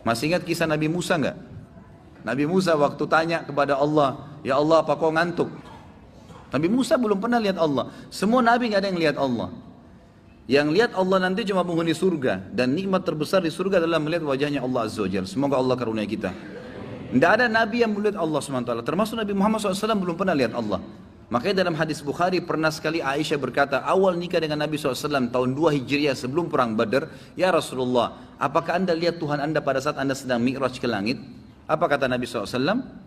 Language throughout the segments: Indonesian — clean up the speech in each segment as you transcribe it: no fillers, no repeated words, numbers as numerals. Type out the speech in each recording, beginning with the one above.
Masih ingat kisah Nabi Musa nggak? Nabi Musa waktu tanya kepada Allah, ya Allah apa kau ngantuk? Nabi Musa belum pernah lihat Allah. Semua Nabi nggak ada yang lihat Allah. Yang lihat Allah nanti cuma penghuni surga. Dan nikmat terbesar di surga adalah melihat wajahnya Allah Azza wa Jalla. Semoga Allah karunia kita. Tidak ada Nabi yang melihat Allah SWT. Termasuk Nabi Muhammad SAW belum pernah lihat Allah. Makanya dalam hadis Bukhari pernah sekali Aisyah berkata, awal nikah dengan Nabi SAW tahun 2 Hijriah sebelum perang Badar, ya Rasulullah, apakah anda lihat Tuhan anda pada saat anda sedang mi'raj ke langit? Apa kata Nabi SAW?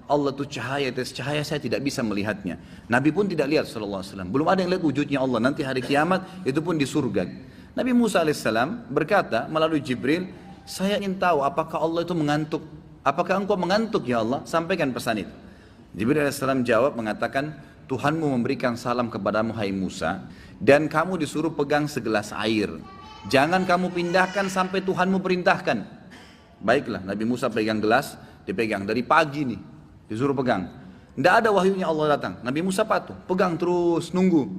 Allah itu cahaya, tes cahaya saya tidak bisa melihatnya. Nabi pun tidak lihat SAW. Belum ada yang lihat wujudnya Allah. Nanti hari kiamat itu pun di surga. Nabi Musa AS berkata melalui Jibril, saya ingin tahu apakah Allah itu mengantuk. Apakah engkau mengantuk ya Allah? Sampaikan pesan itu. Jibril AS jawab mengatakan, Tuhanmu memberikan salam kepadamu hai Musa. Dan kamu disuruh pegang segelas air. Jangan kamu pindahkan sampai Tuhanmu perintahkan. Baiklah, Nabi Musa pegang gelas. Dipegang dari pagi nih, disuruh pegang. Tidak ada wahyunya Allah datang. Nabi Musa patuh, pegang terus, nunggu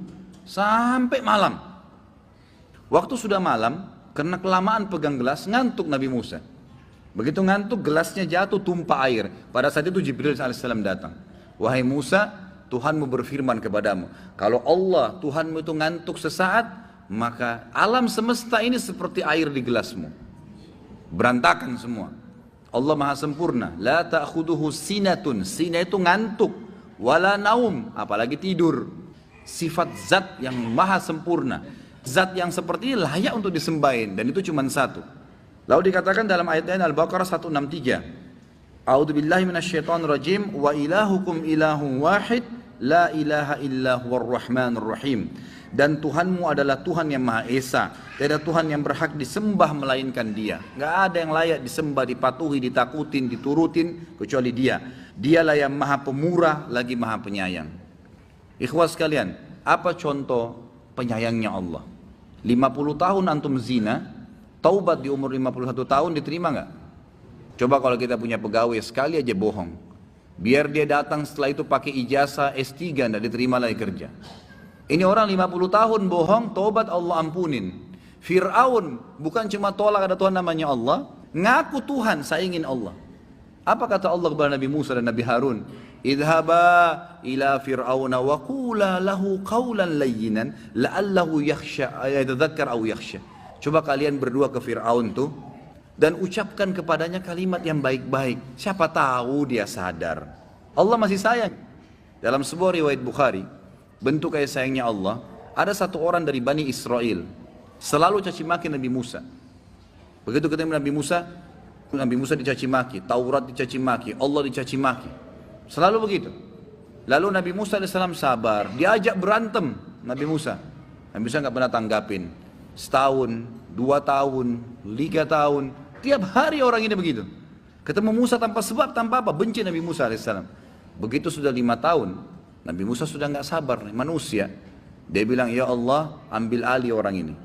sampai malam. Waktu sudah malam, karena kelamaan pegang gelas, ngantuk Nabi Musa. Begitu ngantuk, gelasnya jatuh, tumpah air. Pada saat itu Jibril AS datang. Wahai Musa, Tuhanmu berfirman kepadamu, kalau Allah Tuhanmu itu ngantuk sesaat, maka alam semesta ini seperti air di gelasmu. Berantakan semua. Allah maha sempurna. La ta'khuduhu sinatun. Sina itu ngantuk. Wala naum. Apalagi tidur. Sifat zat yang maha sempurna. Zat yang seperti ini layak untuk disembahin. Dan itu cuma satu. Lalu dikatakan dalam ayat Al-Baqarah 163. A'udzubillahi minasyaitonirrajim. Wa ilahukum ilahun wahid. La ilaha illa huwar rahmanur rahim. Dan Tuhanmu adalah Tuhan yang Maha Esa. Tidak ada Tuhan yang berhak disembah melainkan Dia. Gak ada yang layak disembah, dipatuhi, ditakutin, diturutin kecuali Dia. Dialah yang Maha Pemurah lagi Maha Penyayang. Ikhwas sekalian, apa contoh penyayangnya Allah? 50 tahun antum zina, taubat di umur 51 tahun diterima gak? Coba kalau kita punya pegawai sekali aja bohong. Biar dia datang setelah itu pakai ijazah S3 tidak diterima lagi kerja. Ini orang 50 tahun bohong, taubat Allah ampunin. Fir'aun bukan cuma tolak ada Tuhan namanya Allah, ngaku Tuhan, saya ingin Allah. Apa kata Allah kepada Nabi Musa dan Nabi Harun? Idhaba ila fir'auna wa qula lahu qawlan layyinan la'allahu yakhsha yatadzakkar aw yakhsha. Coba kalian berdua ke Fir'aun tuh dan ucapkan kepadanya kalimat yang baik-baik. Siapa tahu dia sadar. Allah masih sayang. Dalam sebuah riwayat Bukhari, bentuk kasih sayangnya Allah, ada satu orang dari Bani Israel selalu caci maki Nabi Musa. Begitu ketemu Nabi Musa dicaci maki, Taurat dicaci maki, Allah dicaci maki. Selalu begitu. Lalu Nabi Musa AS sabar, diajak berantem Nabi Musa. Nabi Musa nggak pernah tanggapin. Setahun, 2 tahun, 3 tahun, tiap hari orang ini begitu. Ketemu Musa tanpa sebab, tanpa apa, benci Nabi Musa AS. Begitu sudah 5 tahun, Nabi Musa sudah nggak sabar nih, manusia. Dia bilang, ya Allah, ambil alih orang ini.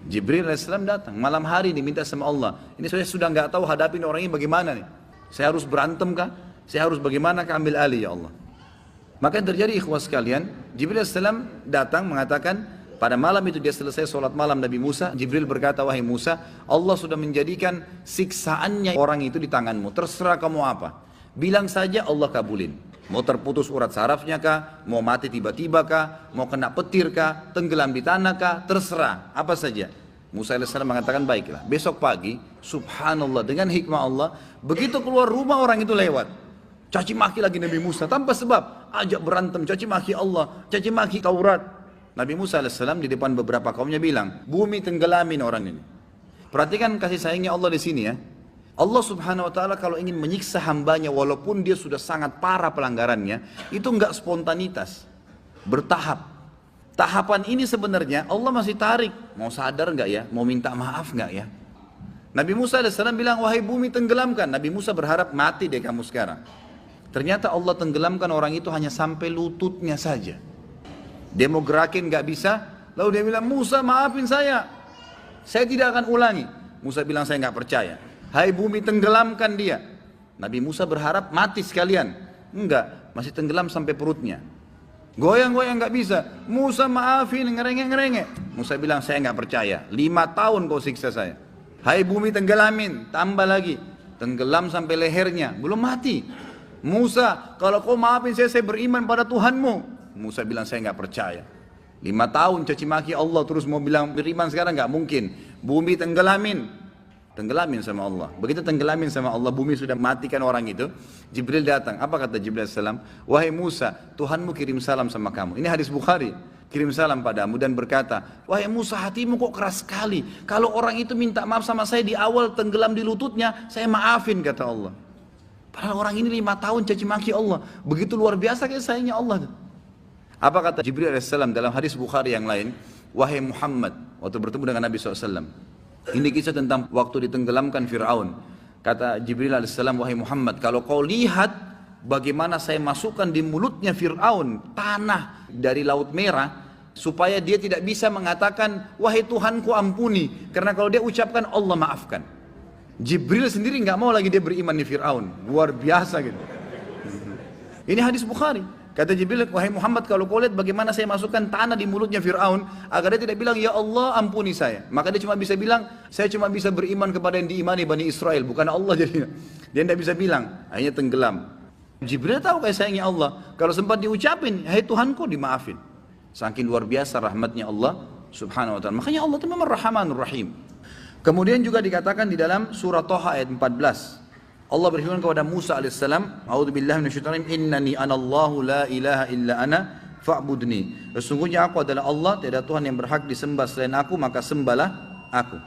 Jibril AS datang, malam hari diminta sama Allah. Ini saya sudah nggak tahu hadapin orang ini bagaimana nih. Saya harus berantem kah? Saya harus bagaimana kah ambil alih ya Allah. Maka yang terjadi ikhwas sekalian, Jibril AS datang mengatakan, pada malam itu dia selesai sholat malam Nabi Musa. Jibril berkata, wahai Musa, Allah sudah menjadikan siksaannya orang itu di tanganmu. Terserah kamu apa. Bilang saja Allah kabulin. Mau terputus urat sarafnya kah, mau mati tiba-tiba kah, mau kena petir kah, tenggelam di tanah kah, terserah, apa saja. Musa AS mengatakan baiklah. Besok pagi, subhanallah, dengan hikmah Allah, begitu keluar rumah orang itu lewat. Caci maki lagi Nabi Musa, tanpa sebab, ajak berantem, caci maki Allah, caci maki Taurat. Nabi Musa AS di depan beberapa kaumnya bilang, bumi tenggelamin orang ini. Perhatikan kasih sayangnya Allah di sini ya. Allah subhanahu wa ta'ala kalau ingin menyiksa hambanya walaupun dia sudah sangat parah pelanggarannya, itu enggak spontanitas, bertahap. Tahapan ini sebenarnya Allah masih tarik, mau sadar enggak ya, mau minta maaf enggak ya. Nabi Musa AS bilang, wahai bumi tenggelamkan. Nabi Musa berharap mati deh kamu sekarang. Ternyata Allah tenggelamkan orang itu hanya sampai lututnya saja. Dia mau gerakin enggak bisa, lalu dia bilang, Musa maafin saya tidak akan ulangi. Musa bilang, saya enggak percaya. Hai bumi tenggelamkan dia. Nabi Musa berharap mati sekalian. Enggak, masih tenggelam sampai perutnya. Goyang-goyang enggak bisa. Musa maafin, ngerengek-ngerengek. Musa bilang saya enggak percaya. 5 tahun kau siksa saya. Hai bumi tenggelamin, tambah lagi. tenggelam sampai lehernya, belum mati. Musa, kalau kau maafin saya beriman pada Tuhanmu. Musa bilang, saya nggak percaya. 5 tahun caci maki Allah, terus mau bilang beriman sekarang nggak mungkin. Bumi tenggelamin sama Allah. Begitu tenggelamin sama Allah, bumi sudah matikan orang itu. Jibril datang. Apa kata Jibril salam? Wahai Musa, Tuhanmu kirim salam sama kamu. Ini hadis Bukhari. Kirim salam padamu dan berkata, wahai Musa, hatimu kok keras sekali. Kalau orang itu minta maaf sama saya di awal tenggelam di lututnya, saya maafin, kata Allah. Padahal orang ini 5 tahun caci maki Allah. Begitu luar biasa kayak sayangnya Allah. Apa kata Jibril AS dalam hadis Bukhari yang lain? Wahai Muhammad, waktu bertemu dengan Nabi SAW. Ini kisah tentang waktu ditenggelamkan Fir'aun. Kata Jibril AS, wahai Muhammad, kalau kau lihat bagaimana saya masukkan di mulutnya Fir'aun tanah dari Laut Merah, supaya dia tidak bisa mengatakan, wahai Tuhanku ampuni. Karena kalau dia ucapkan, Allah maafkan. Jibril sendiri nggak mau lagi dia beriman di Fir'aun. Luar biasa gitu. Ini hadis Bukhari. Kata Jibril, wahai Muhammad, kalau kau lihat bagaimana saya masukkan tanah di mulutnya Fir'aun, agar dia tidak bilang, ya Allah ampuni saya. Maka dia cuma bisa bilang, saya cuma bisa beriman kepada yang diimani Bani Israel, bukan Allah jadinya. Dia tidak bisa bilang, akhirnya tenggelam. Jibril tahu kayak sayangnya Allah. Kalau sempat diucapin, hai Tuhanku, dimaafin. Saking luar biasa rahmatnya Allah subhanahu wa ta'ala. Makanya Allah itu memang Rahmanur Rahim. Kemudian juga dikatakan di dalam surah Toha ayat 14. Allah berfirman kepada Musa alaihissalam, A'udzubillahi minasyaitonir rajim, innani anallahu la ilaha illa ana fa'budni. Sesungguhnya aku adalah Allah, tidak ada Tuhan yang berhak disembah selain aku, maka sembahlah aku.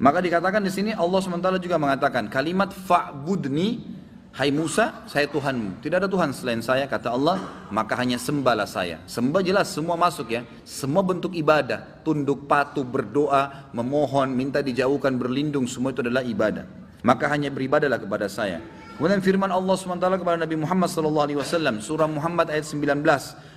Maka dikatakan di sini Allah SWT juga mengatakan kalimat fa'budni, hai Musa, saya Tuhanmu. Tidak ada Tuhan selain saya, kata Allah, maka hanya sembahlah saya. Sembah jelas semua masuk ya. Semua bentuk ibadah, tunduk patuh, berdoa, memohon, minta dijauhkan, berlindung, semua itu adalah ibadah. Maka hanya beribadahlah kepada saya. Kemudian firman Allah SWT kepada Nabi Muhammad SAW, surah Muhammad ayat 19,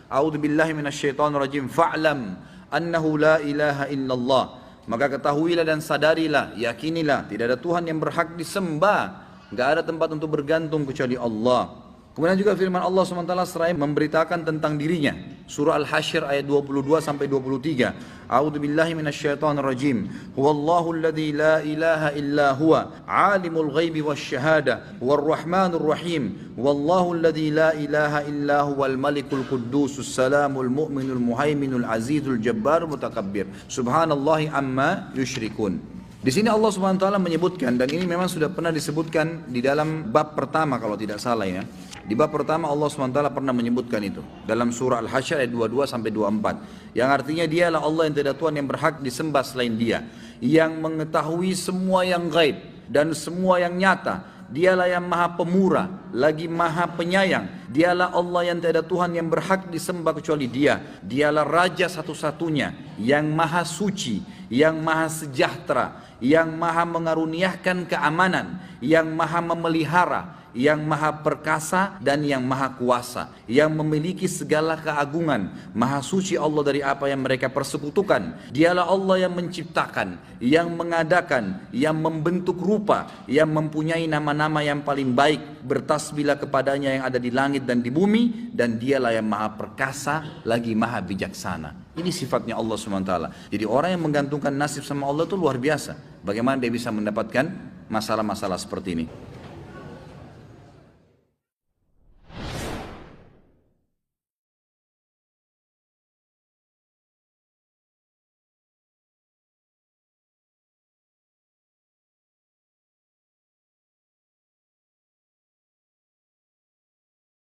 A'udzubillahi minasyaitonirrajim, fa'lam annahu la ilaha illallah. Maka ketahuilah dan sadarilah, yakinilah, tidak ada Tuhan yang berhak disembah, enggak ada tempat untuk bergantung kecuali Allah. Kemudian juga firman Allah SWT seraya memberitakan tentang dirinya. Surah Al-Hasyr ayat 22 sampai 23. A'udzubillahi minasyaitonirrajim. Huwallahu alladzi la ilaha illa huwa, alimul ghaibi wasyahada, huwarrahmanur rahim. Wallahu alladzi la ilaha illa huwal malikul quddusus salamul mu'minul muhaiminul azizul jabbarul mutakabbir. Subhanallahi amma yusyrikun. Di sini Allah SWT menyebutkan, dan ini memang sudah pernah disebutkan di dalam bab pertama kalau tidak salah ya. Di bab pertama Allah SWT pernah menyebutkan itu dalam surah Al-Hasyr ayat 22 sampai 24. Yang artinya dialah Allah yang tidak Tuhan yang berhak disembah selain Dia, yang mengetahui semua yang gaib dan semua yang nyata. Dialah yang maha pemurah, lagi maha penyayang. Dialah Allah yang tidak ada Tuhan yang berhak disembah kecuali Dia. Dialah Raja satu-satunya, yang maha suci, yang maha sejahtera, yang maha mengaruniakan keamanan, yang maha memelihara, yang maha perkasa dan yang maha kuasa, yang memiliki segala keagungan. Maha suci Allah dari apa yang mereka persekutukan. Dialah Allah yang menciptakan, yang mengadakan, yang membentuk rupa, yang mempunyai nama-nama yang paling baik. Bertasbihlah kepadanya yang ada di langit dan di bumi, dan dialah yang maha perkasa lagi maha bijaksana. Ini sifatnya Allah SWT. Jadi orang yang menggantungkan nasib sama Allah itu luar biasa. Bagaimana dia bisa mendapatkan masalah-masalah seperti ini.